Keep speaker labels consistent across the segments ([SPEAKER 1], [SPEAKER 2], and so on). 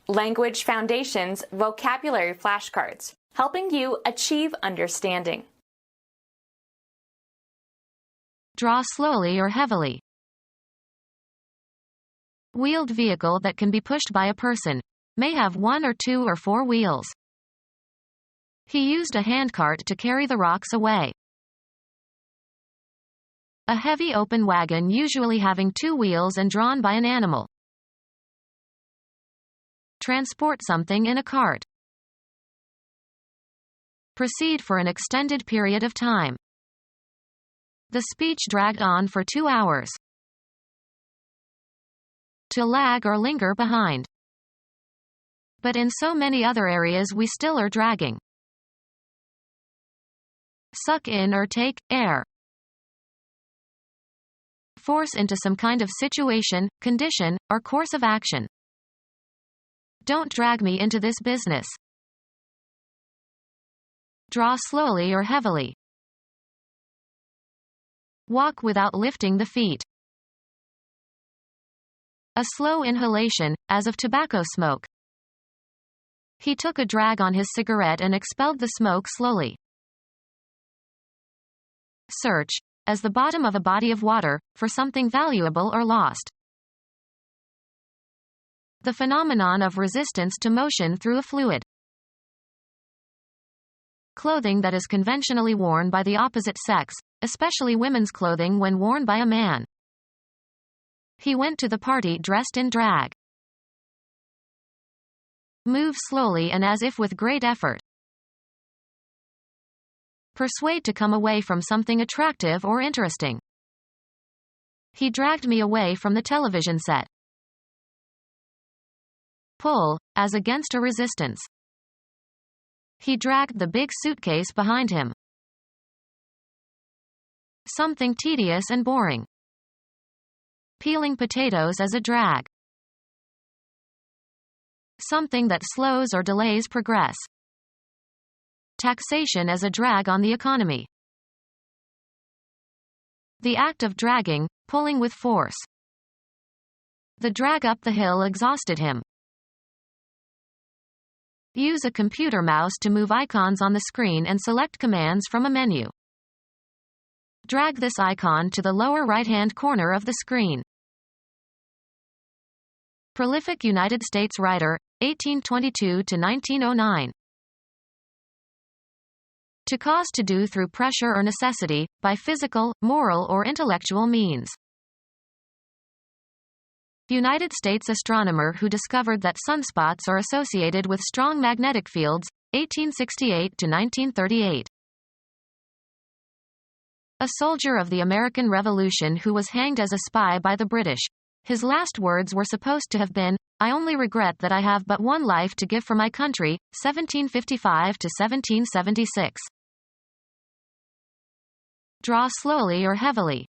[SPEAKER 1] Language Foundations Vocabulary Flashcards, helping you achieve understanding.
[SPEAKER 2] Draw slowly or heavily. Wheeled vehicle that can be pushed by a person. May have 1 or 2 or 4 wheels. He used a handcart to carry the rocks away. A heavy open wagon usually having 2 wheels and drawn by an animal. Transport something in a cart. Proceed for an extended period of time. The speech dragged on for 2 hours. To lag or linger behind. But in so many other areas we still are dragging. Suck in or take air. Force into some kind of situation, condition, or course of action. Don't drag me into this business. Draw slowly or heavily. Walk without lifting the feet. A slow inhalation, as of tobacco smoke. He took a drag on his cigarette and expelled the smoke slowly. Search, as the bottom of a body of water, for something valuable or lost. The phenomenon of resistance to motion through a fluid. Clothing that is conventionally worn by the opposite sex, especially women's clothing when worn by a man. He went to the party dressed in drag. Move slowly and as if with great effort. Persuade to come away from something attractive or interesting. He dragged me away from the television set. Pull, as against a resistance. He dragged the big suitcase behind him. Something tedious and boring. Peeling potatoes as a drag. Something that slows or delays progress. Taxation as a drag on the economy. The act of dragging, pulling with force. The drag up the hill exhausted him. Use a computer mouse to move icons on the screen and select commands from a menu. Drag this icon to the lower right-hand corner of the screen. Prolific United States writer, 1822 to 1909. To cause to do through pressure or necessity, by physical, moral or intellectual means. United States astronomer who discovered that sunspots are associated with strong magnetic fields, 1868 to 1938. A soldier of the American Revolution who was hanged as a spy by the British. His last words were supposed to have been, "I only regret that I have but one life to give for my country," 1755 to 1776. Draw slowly or heavily.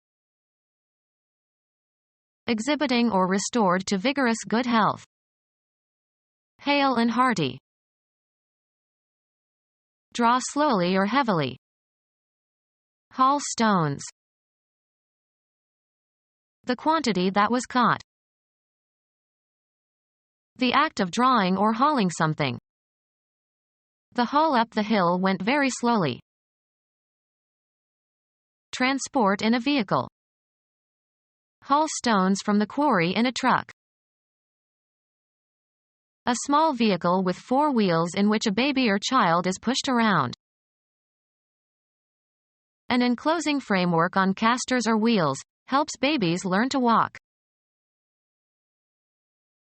[SPEAKER 2] Exhibiting or restored to vigorous good health. Hale and hearty. Draw slowly or heavily. Haul stones. The quantity that was caught. The act of drawing or hauling something. The haul up the hill went very slowly. Transport in a vehicle. Haul stones from the quarry in a truck. A small vehicle with 4 wheels in which a baby or child is pushed around. An enclosing framework on casters or wheels helps babies learn to walk.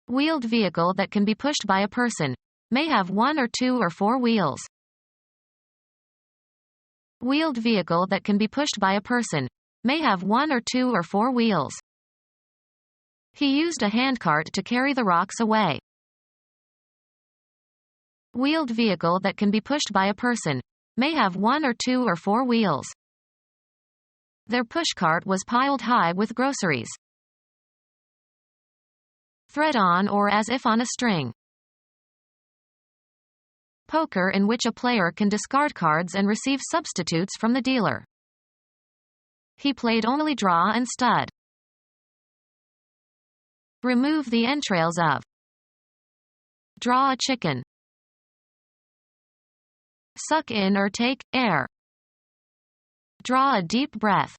[SPEAKER 2] Wheeled vehicle that can be pushed by a person. May have 1 or 2 or 4 wheels. Wheeled vehicle that can be pushed by a person. May have 1 or 2 or 4 wheels. He used a handcart to carry the rocks away. Wheeled vehicle that can be pushed by a person. May have 1 or 2 or 4 wheels. Their pushcart was piled high with groceries. Thread on or as if on a string. Poker in which a player can discard cards and receive substitutes from the dealer. He played only draw and stud. Remove the entrails of. Draw a chicken. Suck in or take air. Draw a deep breath.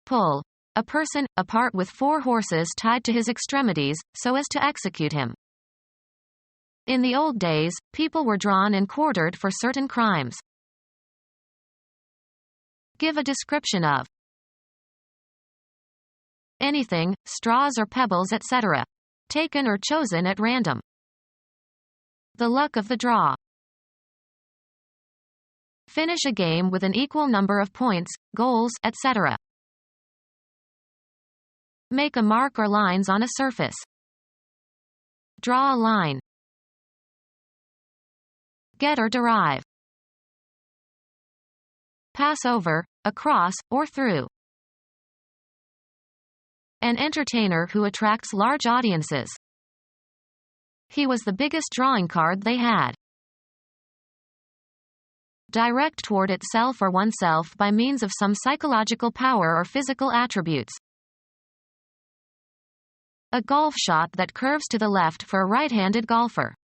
[SPEAKER 2] Pull. A person, apart with 4 horses tied to his extremities, so as to execute him. In the old days, people were drawn and quartered for certain crimes. Give a description of anything, straws or pebbles, etc. Taken or chosen at random. The luck of the draw. Finish a game with an equal number of points, goals, etc. Make a mark or lines on a surface. Draw a line. Get or derive. Pass over, across, or through. An entertainer who attracts large audiences. He was the biggest drawing card they had. Direct toward itself or oneself by means of some psychological power or physical attributes. A golf shot that curves to the left for a right-handed golfer.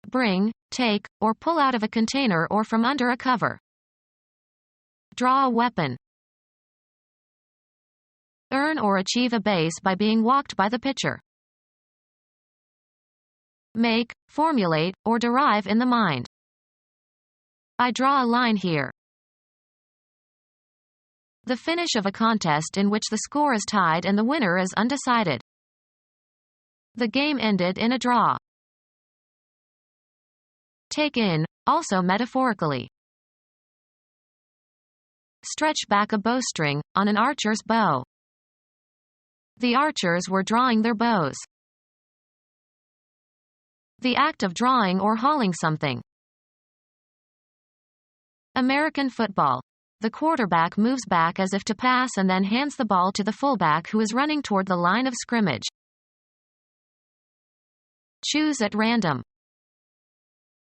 [SPEAKER 2] Bring, take, or pull out of a container or from under a cover. Draw a weapon. Earn or achieve a base by being walked by the pitcher. Make, formulate, or derive in the mind. I draw a line here. The finish of a contest in which the score is tied and the winner is undecided. The game ended in a draw. Take in, also metaphorically. Stretch back a bowstring, on an archer's bow. The archers were drawing their bows. The act of drawing or hauling something. American football. The quarterback moves back as if to pass and then hands the ball to the fullback who is running toward the line of scrimmage. Choose at random.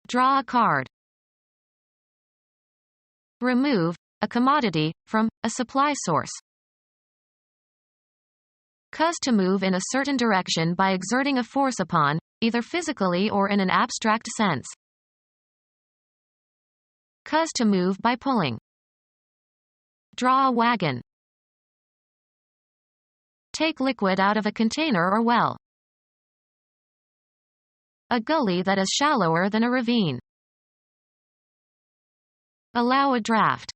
[SPEAKER 2] Draw a card. Remove, a commodity, from, a supply source. Cause to move in a certain direction by exerting a force upon, either physically or in an abstract sense. Cause to move by pulling. Draw a wagon. Take liquid out of a container or well. A gully that is shallower than a ravine. Allow a draft.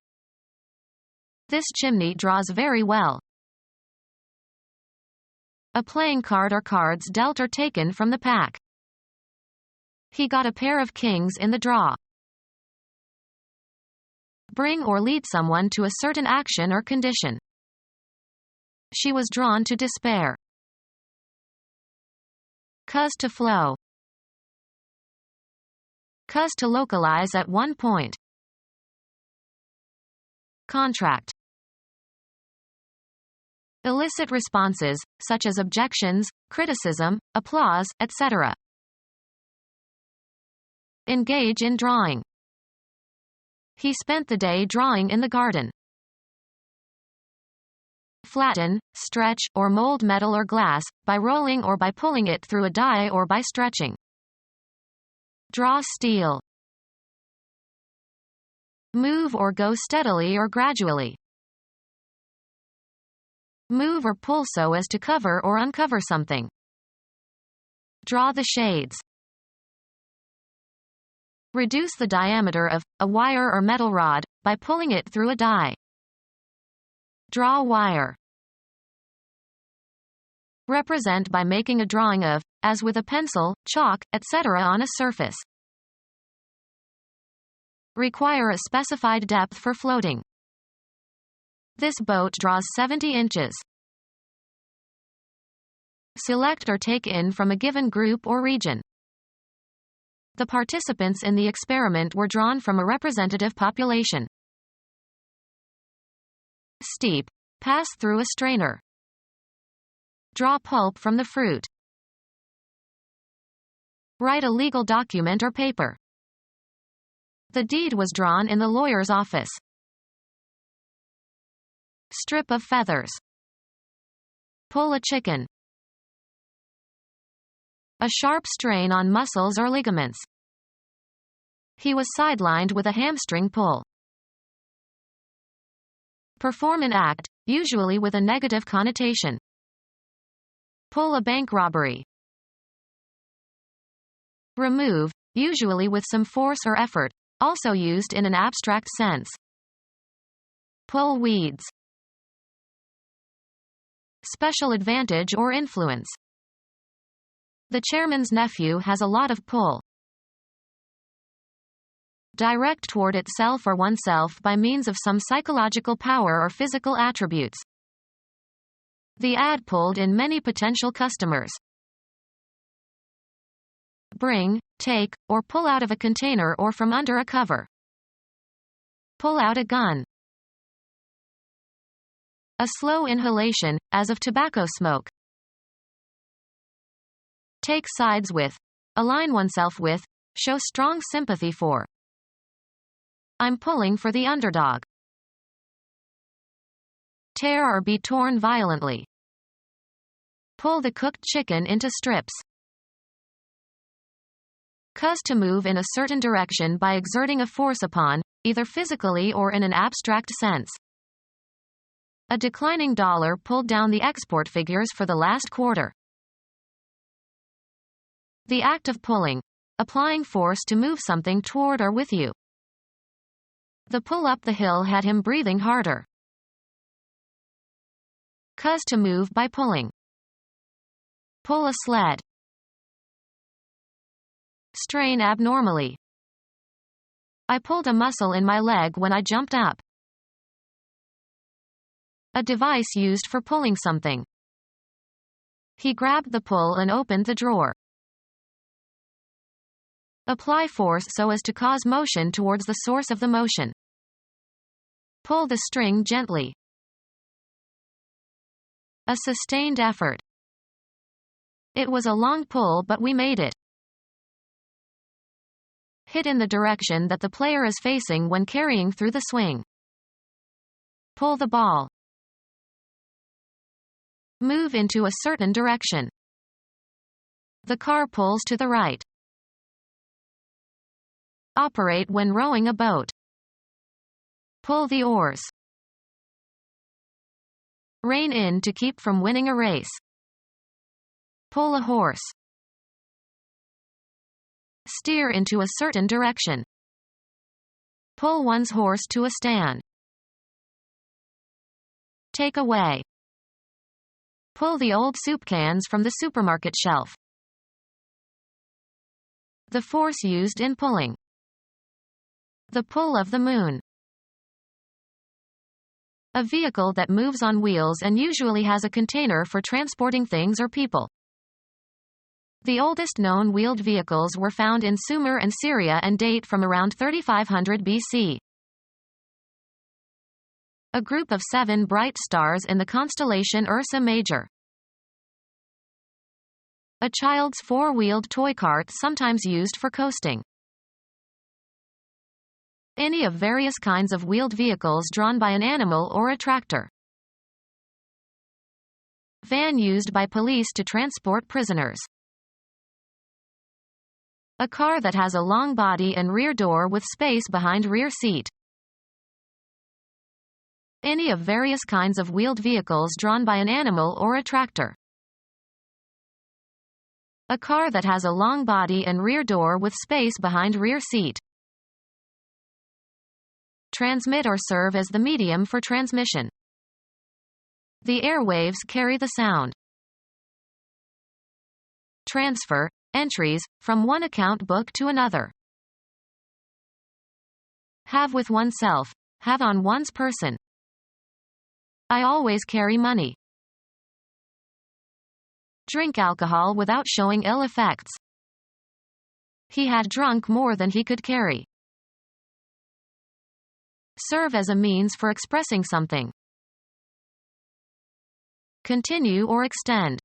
[SPEAKER 2] This chimney draws very well. A playing card or cards dealt or taken from the pack. He got a pair of kings in the draw. Bring or lead someone to a certain action or condition. She was drawn to despair. Cause to flow. Cause to localize at one point. Contract. Elicit responses, such as objections, criticism, applause, etc. Engage in drawing. He spent the day drawing in the garden. Flatten, stretch, or mold metal or glass, by rolling or by pulling it through a die or by stretching. Draw steel. Move or go steadily or gradually. Move or pull so as to cover or uncover something. Draw the shades. Reduce the diameter of a wire or metal rod by pulling it through a die. Draw wire. Represent by making a drawing of, as with a pencil, chalk, etc. on a surface. Require a specified depth for floating. This boat draws 70 inches. Select or take in from a given group or region. The participants in the experiment were drawn from a representative population. Steep. Pass through a strainer. Draw pulp from the fruit. Write a legal document or paper. The deed was drawn in the lawyer's office. Strip of feathers. Pull a chicken. A sharp strain on muscles or ligaments. He was sidelined with a hamstring pull. Perform an act, usually with a negative connotation. Pull a bank robbery. Remove, usually with some force or effort, also used in an abstract sense. Pull weeds. Special advantage or influence. The chairman's nephew has a lot of pull. Direct toward itself or oneself by means of some psychological power or physical attributes. The ad pulled in many potential customers. Bring, take, or pull out of a container or from under a cover. Pull out a gun. A slow inhalation, as of tobacco smoke. Take sides with. Align oneself with. Show strong sympathy for. I'm pulling for the underdog. Tear or be torn violently. Pull the cooked chicken into strips. Cause to move in a certain direction by exerting a force upon, either physically or in an abstract sense. A declining dollar pulled down the export figures for the last quarter. The act of pulling. Applying force to move something toward or with you. The pull up the hill had him breathing harder. Cause to move by pulling. Pull a sled. Strain abnormally. I pulled a muscle in my leg when I jumped up. A device used for pulling something. He grabbed the pull and opened the drawer. Apply force so as to cause motion towards the source of the motion. Pull the string gently. A sustained effort. It was a long pull but we made it. Hit in the direction that the player is facing when carrying through the swing. Pull the ball. Move into a certain direction. The car pulls to the right. Operate when rowing a boat. Pull the oars. Rein in to keep from winning a race. Pull a horse. Steer into a certain direction. Pull one's horse to a stand. Take away. Pull the old soup cans from the supermarket shelf. The force used in pulling. The pull of the moon. A vehicle that moves on wheels and usually has a container for transporting things or people. The oldest known wheeled vehicles were found in Sumer and Syria and date from around 3500 BC. A group of 7 bright stars in the constellation Ursa Major. A child's 4-wheeled toy cart sometimes used for coasting. Any of various kinds of wheeled vehicles drawn by an animal or a tractor. Van used by police to transport prisoners. A car that has a long body and rear door with space behind rear seat. Any of various kinds of wheeled vehicles drawn by an animal or a tractor. A car that has a long body and rear door with space behind rear seat. Transmit or serve as the medium for transmission. The airwaves carry the sound. Transfer, entries, from one account book to another. Have with oneself, have on one's person. I always carry money. Drink alcohol without showing ill effects. He had drunk more than he could carry. Serve as a means for expressing something. Continue or extend.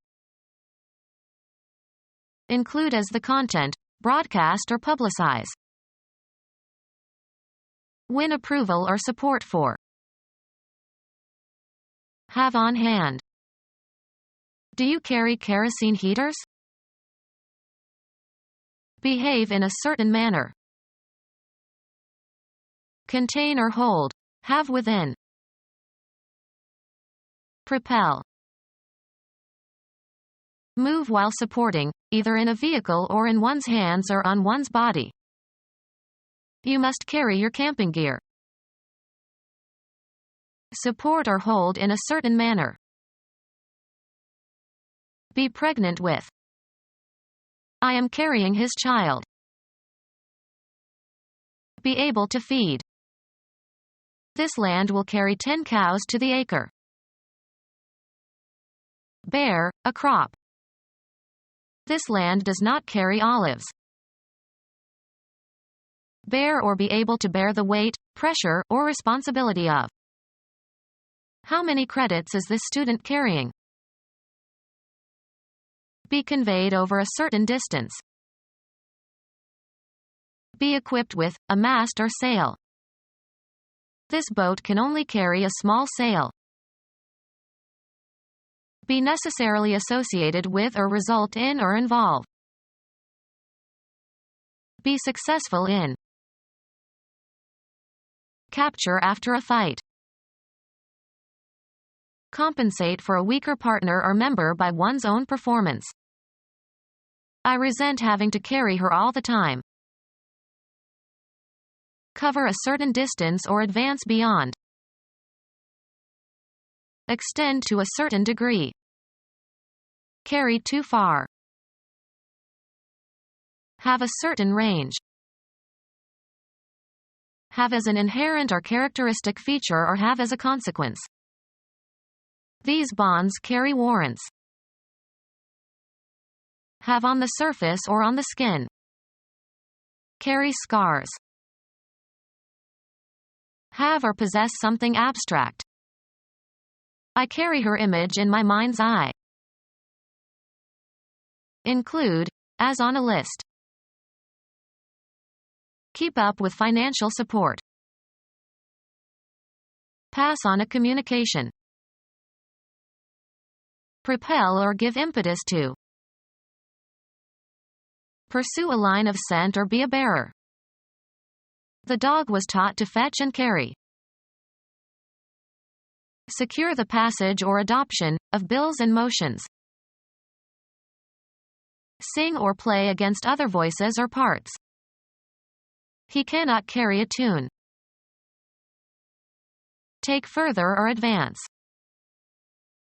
[SPEAKER 2] Include as the content, broadcast or publicize. Win approval or support for. Have on hand. Do you carry kerosene heaters? Behave in a certain manner. Contain or hold. Have within. Propel. Move while supporting, either in a vehicle or in one's hands or on one's body. You must carry your camping gear. Support or hold in a certain manner. Be pregnant with. I am carrying his child. Be able to feed. This land will carry 10 cows to the acre. Bear, a crop. This land does not carry olives. Bear or be able to bear the weight, pressure, or responsibility of. How many credits is this student carrying? Be conveyed over a certain distance. Be equipped with a mast or sail. This boat can only carry a small sail. Be necessarily associated with or result in or involve. Be successful in. Capture after a fight. Compensate for a weaker partner or member by one's own performance. I resent having to carry her all the time. Cover a certain distance or advance beyond. Extend to a certain degree. Carry too far. Have a certain range. Have as an inherent or characteristic feature or have as a consequence. These bonds carry warrants. Have on the surface or on the skin. Carry scars. Have or possess something abstract. I carry her image in my mind's eye. Include, as on a list. Keep up with financial support. Pass on a communication. Propel or give impetus to. Pursue a line of scent or be a bearer. The dog was taught to fetch and carry. Secure the passage or adoption of bills and motions. Sing or play against other voices or parts. He cannot carry a tune. Take further or advance.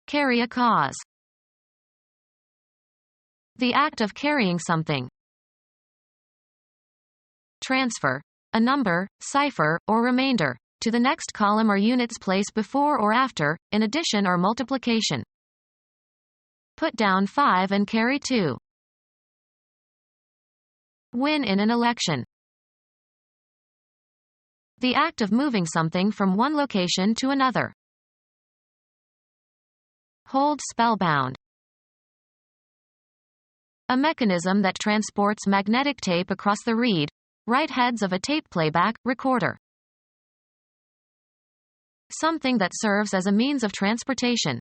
[SPEAKER 2] Carry a cause. The act of carrying something. Transfer. A number, cipher, or remainder, to the next column or unit's place before or after, in addition or multiplication. Put down 5 and carry 2. Win in an election. The act of moving something from one location to another. Hold spellbound. A mechanism that transports magnetic tape across the read, write heads of a tape playback recorder. Something that serves as a means of transportation.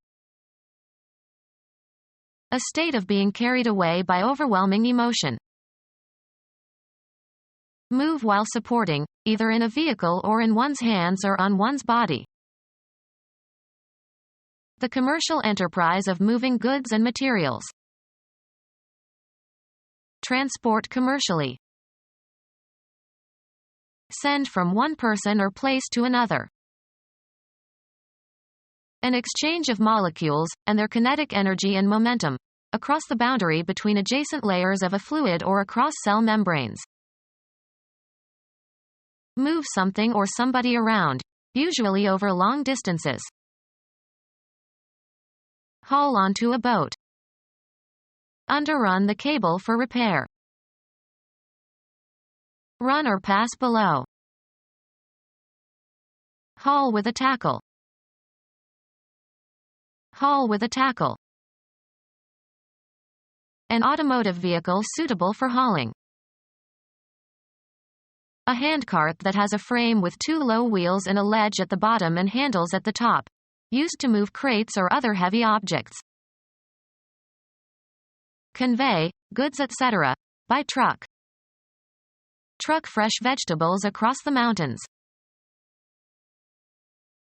[SPEAKER 2] A state of being carried away by overwhelming emotion. Move while supporting, either in a vehicle or in one's hands or on one's body. The commercial enterprise of moving goods and materials. Transport commercially. Send from one person or place to another. An exchange of molecules, and their kinetic energy and momentum, across the boundary between adjacent layers of a fluid or across cell membranes. Move something or somebody around, usually over long distances. Haul onto a boat. Underrun the cable for repair. Run or pass below. Haul with a tackle. Haul with a tackle. An automotive vehicle suitable for hauling. A handcart that has a frame with 2 low wheels and a ledge at the bottom and handles at the top, used to move crates or other heavy objects. Convey, goods etc., by truck. truck fresh vegetables across the mountains.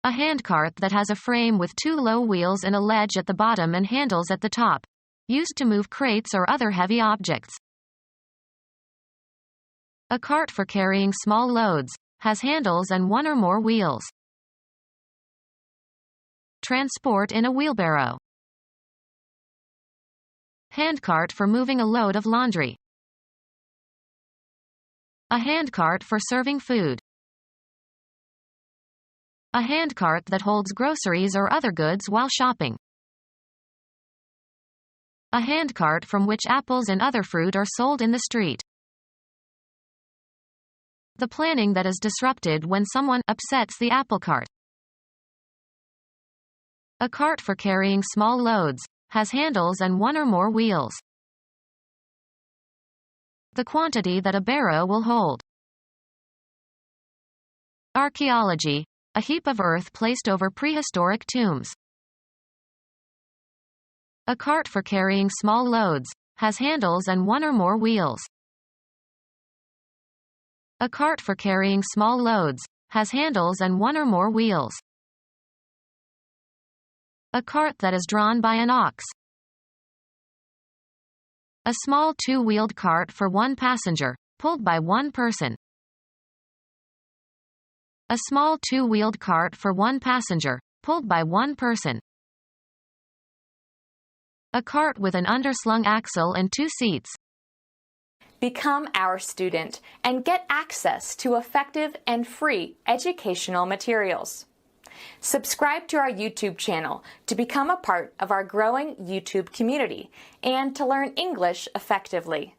[SPEAKER 2] A handcart that has a frame with two low wheels and a ledge at the bottom and handles at the top, used to move crates or other heavy objects. A cart for carrying small loads, has handles and one or more wheels. Transport in a wheelbarrow. Handcart for moving a load of laundry. A handcart for serving food. A handcart that holds groceries or other goods while shopping. A handcart from which apples and other fruit are sold in the street. The planning that is disrupted when someone upsets the apple cart. A cart for carrying small loads, has handles and one or more wheels. The quantity that a barrow will hold. Archaeology, a heap of earth placed over prehistoric tombs. A cart for carrying small loads, has handles and one or more wheels. A cart for carrying small loads, has handles and one or more wheels. A cart that is drawn by an ox. A small two-wheeled cart for one passenger, pulled by one person. A small two-wheeled cart for one passenger, pulled by one person. A cart with an underslung axle and two seats.
[SPEAKER 1] Become our student and get access to effective and free educational materials. Subscribe to our YouTube channel to become a part of our growing YouTube community and to learn English effectively.